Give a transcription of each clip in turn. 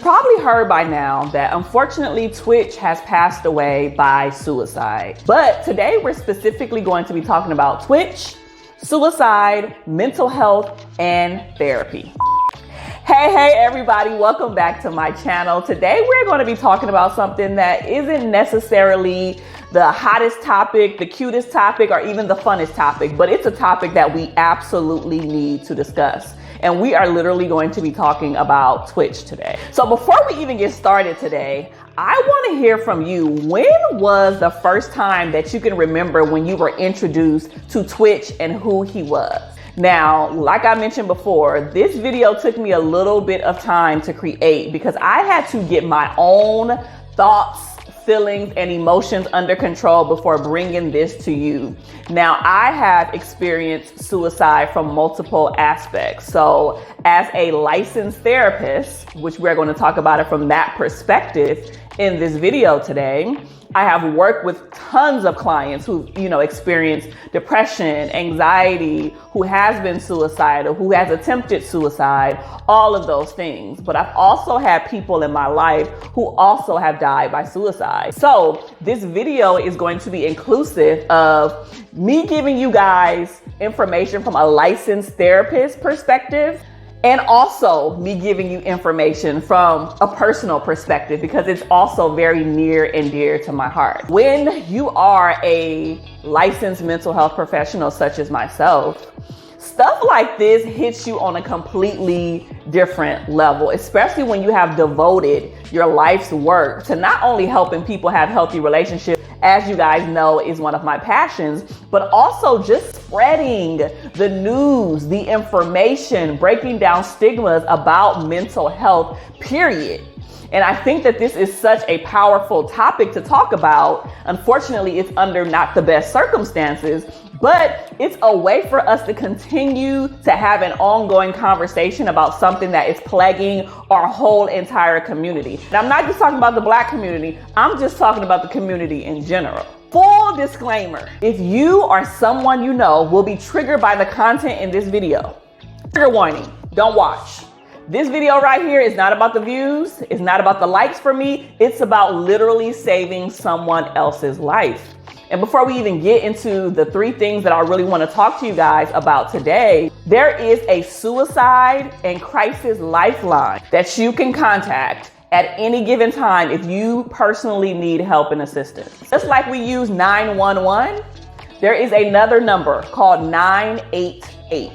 Probably heard by now that unfortunately Twitch has passed away by suicide. But today we're specifically going to be talking about Twitch, suicide, mental health, and therapy. Hey everybody, welcome back to my channel. Today we're going to be talking about something that isn't necessarily the hottest topic, the cutest topic, or even the funnest topic, but it's a topic that we absolutely need to discuss. And we are literally going to be talking about Twitch today. So before we even get started today, I want to hear from you. When was the first time that you can remember when you were introduced to Twitch and who he was? Now, like I mentioned before, this video took me a little bit of time to create because I had to get my own thoughts, feelings, and emotions under control before bringing this to you. Now, I have experienced suicide from multiple aspects. So as a licensed therapist, which we're going to talk about it from that perspective in this video today, I have worked with tons of clients who, experience depression, anxiety, who has been suicidal, who has attempted suicide, all of those things. But I've also had people in my life who also have died by suicide. So this video is going to be inclusive of me giving you guys information from a licensed therapist perspective, and also me giving you information from a personal perspective because it's also very near and dear to my heart. When you are a licensed mental health professional such as myself, stuff like this hits you on a completely different level, especially when you have devoted your life's work to not only helping people have healthy relationships, as you guys know is one of my passions, but also just spreading the news, the information, breaking down stigmas about mental health, period. And I think that this is such a powerful topic to talk about. Unfortunately, it's under not the best circumstances, but it's a way for us to continue to have an ongoing conversation about something that is plaguing our whole entire community. And I'm not just talking about the Black community, I'm just talking about the community in general. Full disclaimer, if you or someone you know will be triggered by the content in this video, trigger warning, don't watch. This video right here is not about the views, it's not about the likes for me, it's about literally saving someone else's life. And before we even get into the 3 things that I really want to talk to you guys about today, there is a suicide and crisis lifeline that you can contact at any given time if you personally need help and assistance. Just like we use 911, there is another number called 988.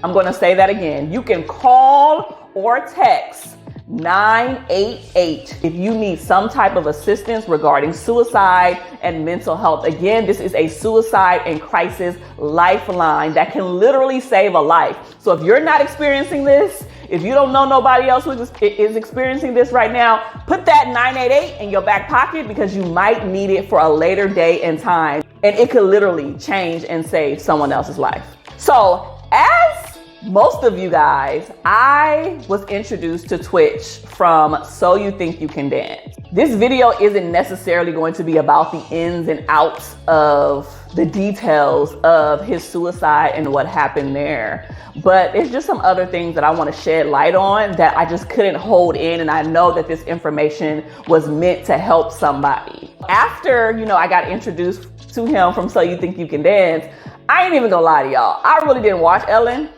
I'm going to say that again. You can call or text 988 if you need some type of assistance regarding suicide and mental health. Again, this is a suicide and crisis lifeline that can literally save a life. So if you're not experiencing this, if you don't know nobody else who is experiencing this right now, put that 988 in your back pocket because you might need it for a later day and time. And it could literally change and save someone else's life. So as most of you guys, I was introduced to Twitch from So You Think You Can Dance. This video isn't necessarily going to be about the ins and outs of the details of his suicide and what happened there, but it's just some other things that I want to shed light on that I just couldn't hold in, and I know that this information was meant to help somebody. After, I got introduced to him from So You Think You Can Dance, I ain't even gonna lie to y'all, I really didn't watch Ellen.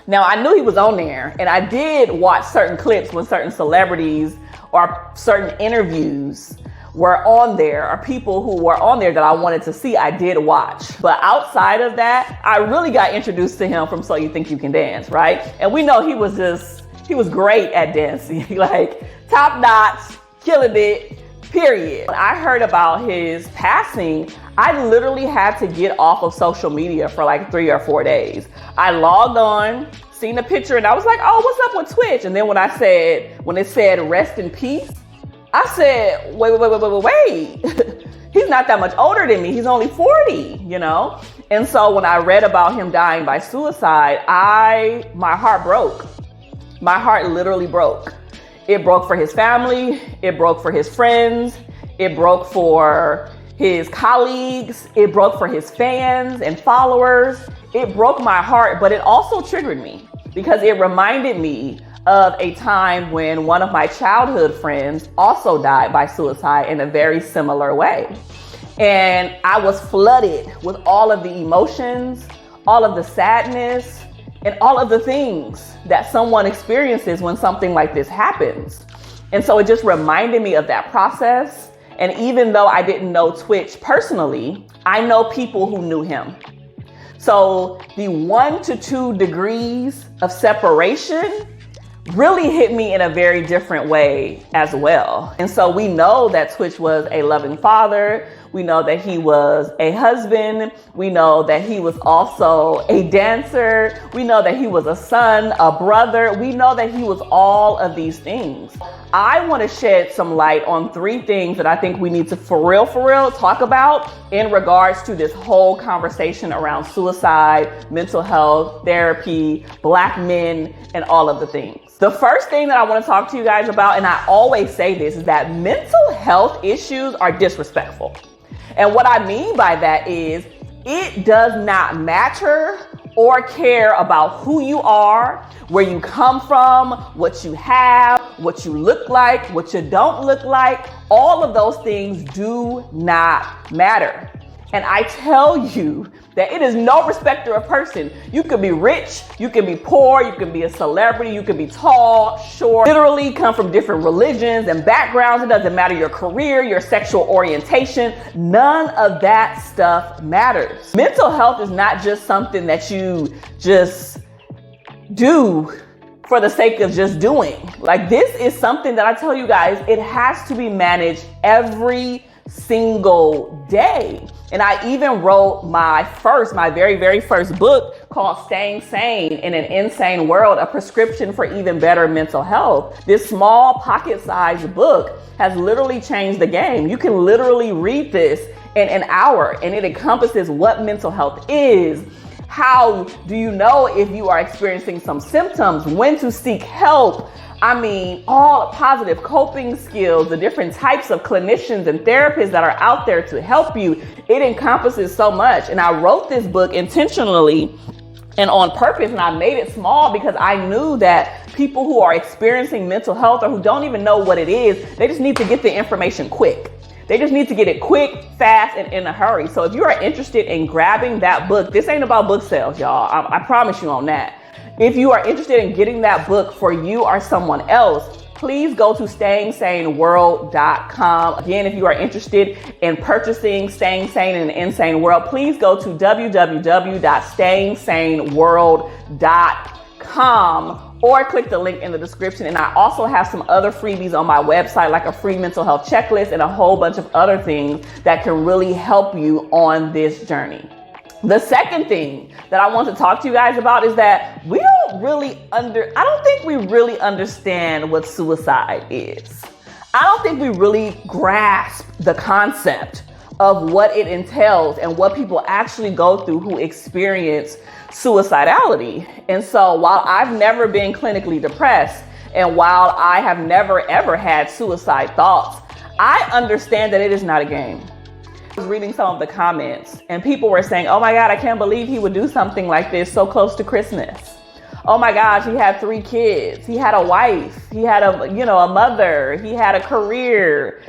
Now, I knew he was on there, and I did watch certain clips when certain celebrities or certain interviews were on there, or people who were on there that I wanted to see, I did watch. But outside of that, I really got introduced to him from So You Think You Can Dance, right? And we know he was great at dancing, like top notch, killing it, period. When I heard about his passing, I literally had to get off of social media for like 3 or 4 days. I logged on, seen the picture, and I was like, oh, what's up with Twitch? And then when it said rest in peace, I said, wait. He's not that much older than me. He's only 40, And so when I read about him dying by suicide, my heart broke. My heart literally broke. It broke for his family. It broke for his friends. It broke for his colleagues. It broke for his fans and followers. It broke my heart, but it also triggered me because it reminded me of a time when one of my childhood friends also died by suicide in a very similar way. And I was flooded with all of the emotions, all of the sadness, and all of the things that someone experiences when something like this happens. And so it just reminded me of that process. And even though I didn't know Twitch personally, I know people who knew him. So the 1 to 2 degrees of separation really hit me in a very different way as well. And so we know that Twitch was a loving father. We know that he was a husband. We know that he was also a dancer. We know that he was a son, a brother. We know that he was all of these things. I want to shed some light on 3 things that I think we need to for real talk about in regards to this whole conversation around suicide, mental health, therapy, Black men, and all of the things. The first thing that I want to talk to you guys about, and I always say this, is that mental health issues are disrespectful. And what I mean by that is it does not matter or care about who you are, where you come from, what you have, what you look like, what you don't look like. All of those things do not matter. And I tell you that it is no respecter of person. You could be rich, you can be poor, you can be a celebrity, you can be tall, short, literally come from different religions and backgrounds. It doesn't matter your career, your sexual orientation. None of that stuff matters. Mental health is not just something that you just do for the sake of just doing. Like, this is something that I tell you guys, it has to be managed every single day. And I even wrote my very first book called Staying Sane in an Insane World, a prescription for even better mental health. This small pocket-sized book has literally changed the game. You can literally read this in an hour, and it encompasses what mental health is. How do you know if you are experiencing some symptoms, when to seek help? I mean, all positive coping skills, the different types of clinicians and therapists that are out there to help you. It encompasses so much. And I wrote this book intentionally and on purpose, and I made it small because I knew that people who are experiencing mental health or who don't even know what it is, they just need to get the information quick. They just need to get it quick, fast, and in a hurry. So if you are interested in grabbing that book, this ain't about book sales, y'all. I promise you on that. If you are interested in getting that book for you or someone else, please go to stayingsaneworld.com. Again, if you are interested in purchasing Staying Sane in an Insane World, please go to www.stayingsaneworld.com or click the link in the description. And I also have some other freebies on my website, like a free mental health checklist and a whole bunch of other things that can really help you on this journey. The second thing that I want to talk to you guys about is that I don't think we really understand what suicide is. I don't think we really grasp the concept of what it entails and what people actually go through who experience suicidality. And so while I've never been clinically depressed, and while I have never ever had suicide thoughts, I understand that it is not a game. I was reading some of the comments and people were saying, oh my God, I can't believe he would do something like this so close to Christmas. Oh my gosh, he had 3 kids. He had a wife. He had a mother. He had a career.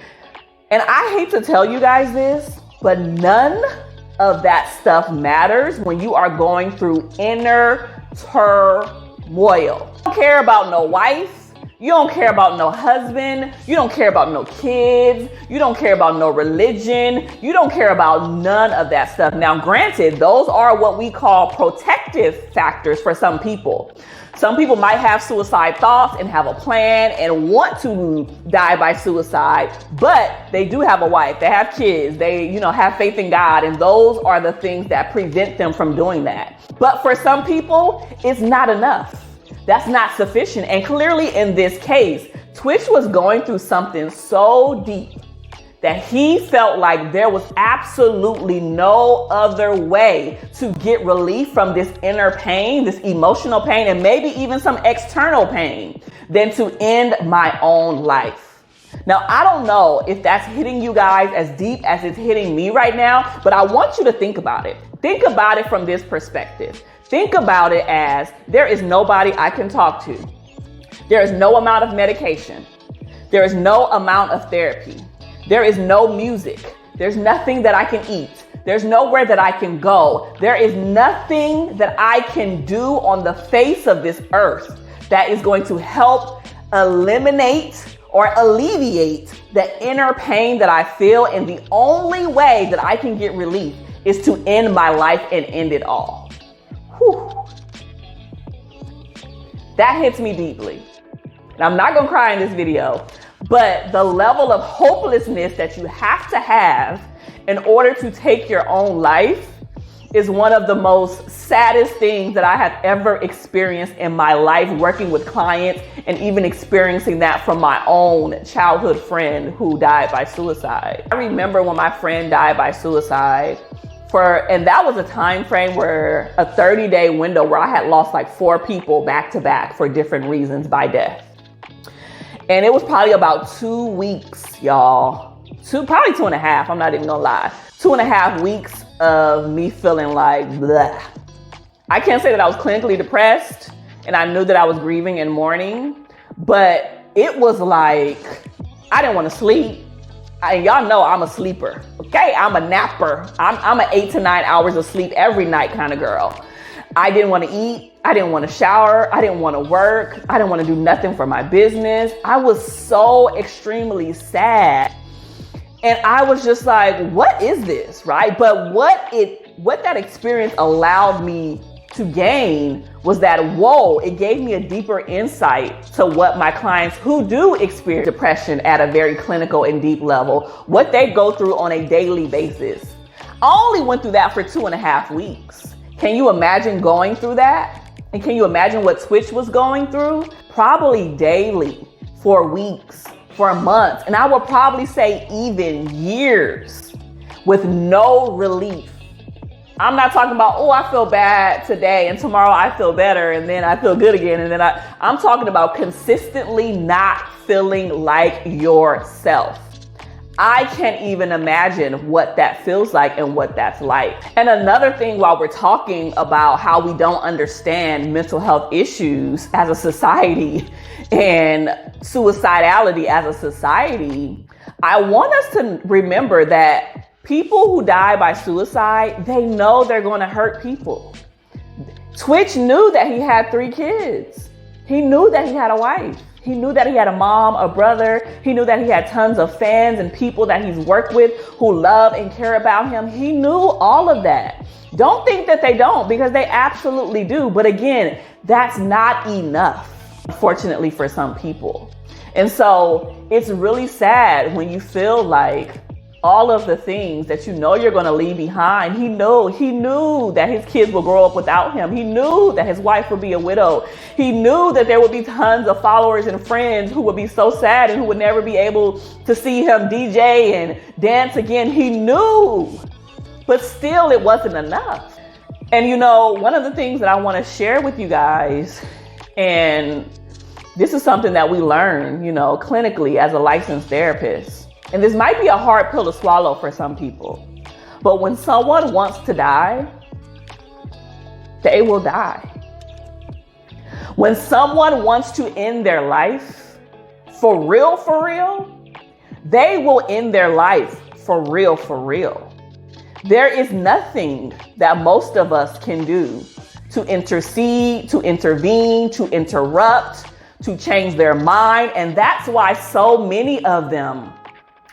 And I hate to tell you guys this, but none of that stuff matters when you are going through inner turmoil. You don't care about no wife. You don't care about no husband. You don't care about no kids. You don't care about no religion. You don't care about none of that stuff. Now, granted, those are what we call protective factors for some people. Some people might have suicide thoughts and have a plan and want to die by suicide, but they do have a wife, they have kids, they, have faith in God, and those are the things that prevent them from doing that. But for some people, it's not enough. That's not sufficient. And clearly in this case, Twitch was going through something so deep that he felt like there was absolutely no other way to get relief from this inner pain, this emotional pain, and maybe even some external pain than to end my own life. Now, I don't know if that's hitting you guys as deep as it's hitting me right now, but I want you to think about it. Think about it from this perspective. Think about it as there is nobody I can talk to. There is no amount of medication. There is no amount of therapy. There is no music. There's nothing that I can eat. There's nowhere that I can go. There is nothing that I can do on the face of this earth that is going to help eliminate or alleviate the inner pain that I feel. And the only way that I can get relief is to end my life and end it all. Whew. That hits me deeply. And I'm not gonna cry in this video, but the level of hopelessness that you have to have in order to take your own life is one of the most saddest things that I have ever experienced in my life, working with clients and even experiencing that from my own childhood friend who died by suicide. I remember when my friend died by suicide, and that was a time frame where a 30-day window where I had lost like 4 people back to back for different reasons by death. And it was probably about 2 weeks, y'all. Probably 2.5, I'm not even gonna lie. 2.5 weeks of me feeling like bleh. I can't say that I was clinically depressed and I knew that I was grieving and mourning, but it was like, I didn't want to sleep. And y'all know I'm a sleeper, okay? I'm a napper. I'm an 8 to 9 hours of sleep every night kind of girl. I didn't want to eat. I didn't want to shower. I didn't want to work. I didn't want to do nothing for my business. I was so extremely sad. And I was just like, what is this, right? But what that experience allowed me to gain was that, whoa, it gave me a deeper insight to what my clients who do experience depression at a very clinical and deep level, what they go through on a daily basis. I only went through that for 2.5 weeks. Can you imagine going through that? And can you imagine what Twitch was going through? Probably daily, for weeks, for months, and I would probably say even years with no relief. I'm not talking about, oh, I feel bad today and tomorrow I feel better and then I feel good again. And then I'm talking about consistently not feeling like yourself. I can't even imagine what that feels like and what that's like. And another thing, while we're talking about how we don't understand mental health issues as a society and suicidality as a society, I want us to remember that people who die by suicide, they know they're going to hurt people. Twitch knew that he had 3 kids. He knew that he had a wife. He knew that he had a mom, a brother. He knew that he had tons of fans and people that he's worked with who love and care about him. He knew all of that. Don't think that they don't, because they absolutely do. But again, that's not enough, unfortunately, for some people. And so it's really sad when you feel like all of the things that you know you're going to leave behind. He knew that his kids will grow up without him. He knew that his wife would be a widow. He knew that there would be tons of followers and friends who would be so sad and who would never be able to see him DJ and dance again. He knew, but still it wasn't enough. And you know, one of the things that I want to share with you guys, and this is something that we learn, you know, clinically as a licensed therapist. And this might be a hard pill to swallow for some people, but when someone wants to die, they will die. When someone wants to end their life, for real, they will end their life for real. There is nothing that most of us can do to intercede, to intervene, to interrupt, to change their mind. And that's why so many of them,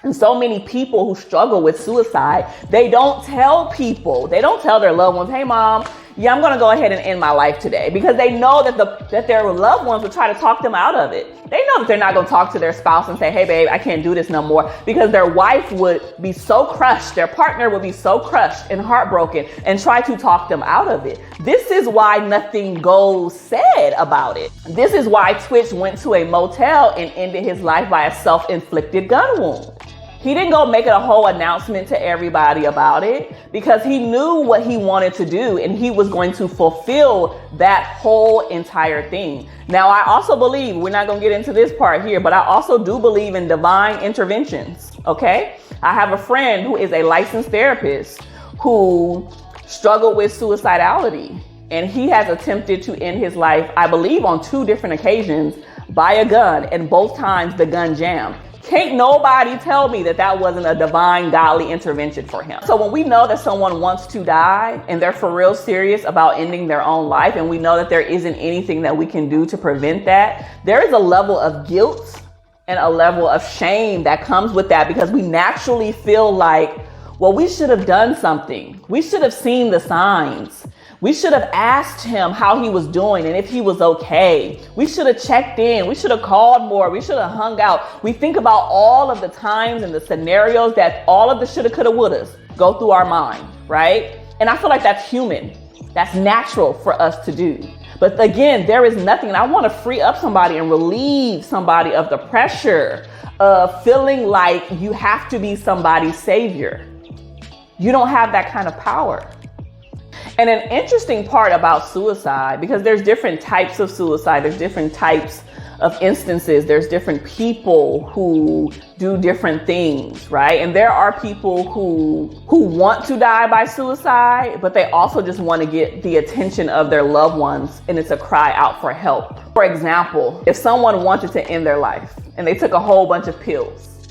and so many people who struggle with suicide, they don't tell people, they don't tell their loved ones, hey mom, yeah, I'm gonna go ahead and end my life today, because they know that their loved ones will try to talk them out of it. They know that they're not gonna talk to their spouse and say, hey babe, I can't do this no more, because their wife would be so crushed, their partner would be so crushed and heartbroken and try to talk them out of it. This is why nothing goes said about it. This is why Twitch went to a motel and ended his life by a self-inflicted gun wound. He didn't go make a whole announcement to everybody about it, because he knew what he wanted to do and he was going to fulfill that whole entire thing. Now, I also believe, we're not going to get into this part here, but I also do believe in divine interventions. Okay. I have a friend who is a licensed therapist who struggled with suicidality, and he has attempted to end his life, I believe, on 2 different occasions by a gun, and both times the gun jammed. Can't nobody tell me that that wasn't a divine, godly intervention for him. So when we know that someone wants to die and they're for real serious about ending their own life, and we know that there isn't anything that we can do to prevent that, there is a level of guilt and a level of shame that comes with that, because we naturally feel like, well, we should have done something. We should have seen the signs. We should have asked him how he was doing and if he was okay. We should have checked in. We should have called more. We should have hung out. We think about all of the times and the scenarios that all of the shoulda, coulda, wouldas go through our mind, right? And I feel like that's human. That's natural for us to do. But again, there is nothing, and I want to free up somebody and relieve somebody of the pressure of feeling like you have to be somebody's savior. You don't have that kind of power. And an interesting part about suicide, because there's different types of suicide, there's different types of instances, there's different people who do different things, right? And there are people who want to die by suicide, but they also just want to get the attention of their loved ones, and it's a cry out for help. For example, if someone wanted to end their life and they took a whole bunch of pills,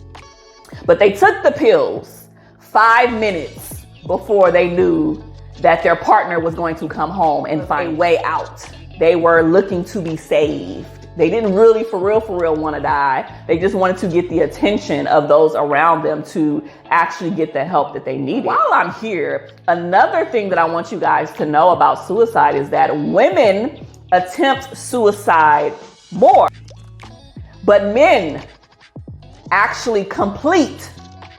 but they took the pills 5 minutes before they knew that their partner was going to come home and find a way out. They were looking to be saved. They didn't really for real want to die. They just wanted to get the attention of those around them to actually get the help that they needed. While I'm here, another thing that I want you guys to know about suicide is that women attempt suicide more, but men actually complete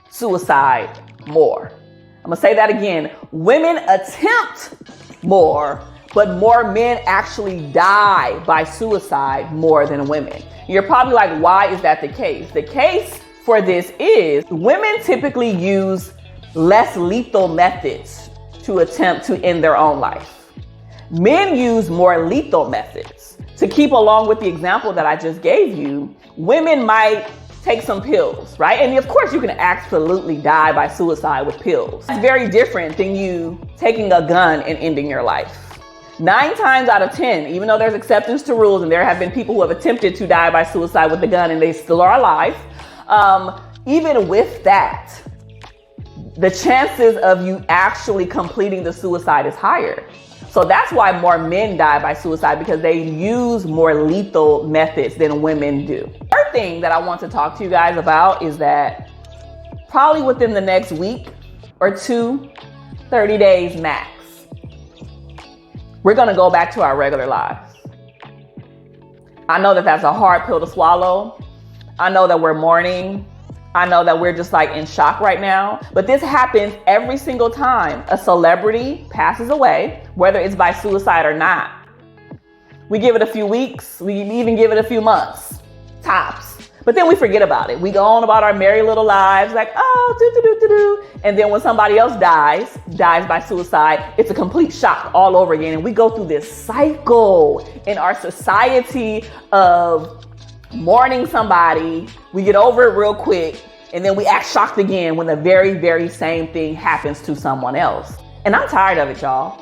suicide more. I'm gonna say that again. Women attempt more, but more men actually die by suicide more than women. You're probably like, why is that the case? The case for this is women typically use less lethal methods to attempt to end their own life. Men use more lethal methods. To keep along with the example that I just gave you, women might take some pills, right? And of course you can absolutely die by suicide with pills. It's very different than you taking a gun and ending your life. 9 times out of 10, even though there's exceptions to rules and there have been people who have attempted to die by suicide with a gun and they still are alive, even with that, the chances of you actually completing the suicide is higher. So that's why more men die by suicide, because they use more lethal methods than women do. Third thing that I want to talk to you guys about is that probably within the next week or two, 30 days max, we're gonna go back to our regular lives. I know that that's a hard pill to swallow. I know that we're mourning. I know that we're just like in shock right now, but this happens every single time a celebrity passes away, whether it's by suicide or not. We give it a few weeks, we even give it a few months, tops, but then we forget about it. We go on about our merry little lives like, oh, and then when somebody else dies by suicide, it's a complete shock all over again. And we go through this cycle in our society of mourning somebody, we get over it real quick, and then we act shocked again when the very, very same thing happens to someone else. And I'm tired of it, y'all.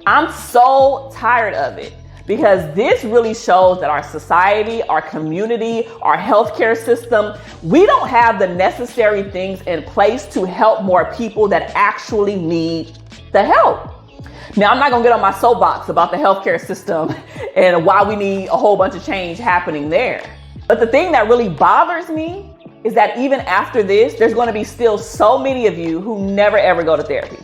I'm so tired of it, because this really shows that our society, our community, our healthcare system, we don't have the necessary things in place to help more people that actually need the help. Now, I'm not gonna get on my soapbox about the healthcare system and why we need a whole bunch of change happening there. But the thing that really bothers me is that even after this, there's going to be still so many of you who never ever go to therapy.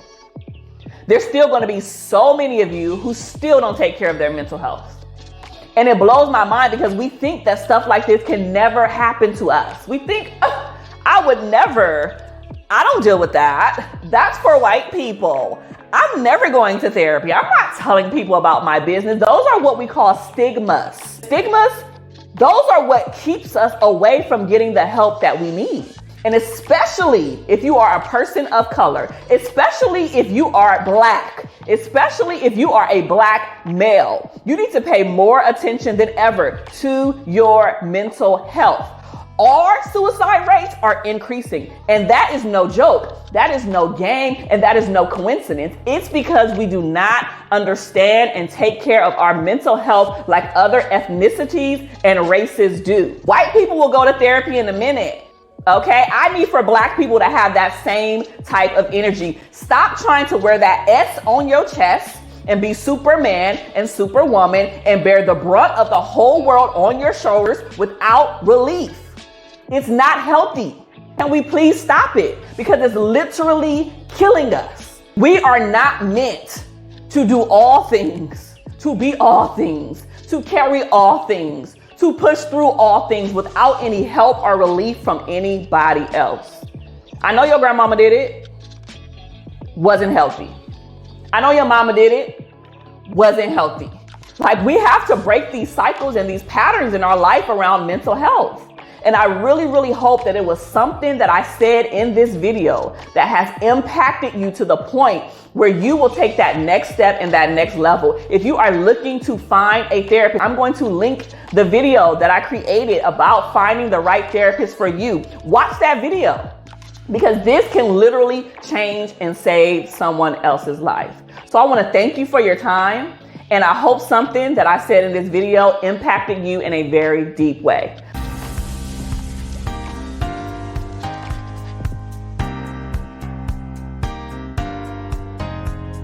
There's still going to be so many of you who still don't take care of their mental health. And it blows my mind, because we think that stuff like this can never happen to us. We think, oh, I would never, I don't deal with that. That's for white people. I'm never going to therapy. I'm not telling people about my business. Those are what we call stigmas. Stigmas, those are what keeps us away from getting the help that we need. And especially if you are a person of color, especially if you are Black, especially if you are a Black male, you need to pay more attention than ever to your mental health. our suicide rates are increasing. And that is no joke. That is no game. And that is no coincidence. It's because we do not understand and take care of our mental health like other ethnicities and races do. White people will go to therapy in a minute. Okay, I need for Black people to have that same type of energy. Stop trying to wear that S on your chest and be Superman and Superwoman and bear the brunt of the whole world on your shoulders without relief. It's not healthy. Can we please stop it? Because it's literally killing us. We are not meant to do all things, to be all things, to carry all things, to push through all things without any help or relief from anybody else. I know your grandmama did it, wasn't healthy. I know your mama did it, wasn't healthy. Like, we have to break these cycles and these patterns in our life around mental health. And I really, really hope that it was something that I said in this video that has impacted you to the point where you will take that next step and that next level. If you are looking to find a therapist, I'm going to link the video that I created about finding the right therapist for you. Watch that video, because this can literally change and save someone else's life. So I want to thank you for your time. And I hope something that I said in this video impacted you in a very deep way.